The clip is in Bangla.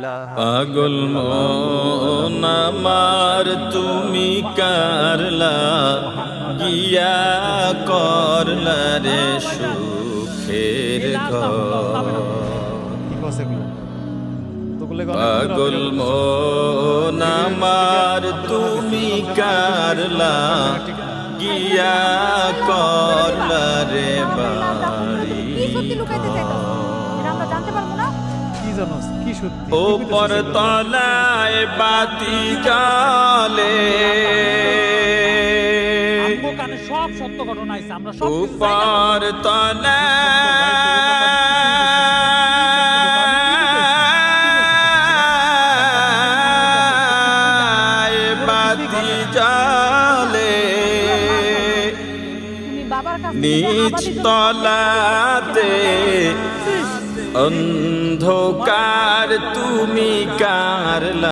পাগল মন আমার তুমি কারলা গিয়া করলা রে সুখের ঘর। পাগল মন আমার তুমি কারলা গিয়া করলা রে বাড়ি। ওপর তলায় বাতি জালে সব সত্য ঘটনা আছে, আমরা সব উপর তলায় বাতি জালে নিচ তলাতে অন্ধকার তুমি কারলা।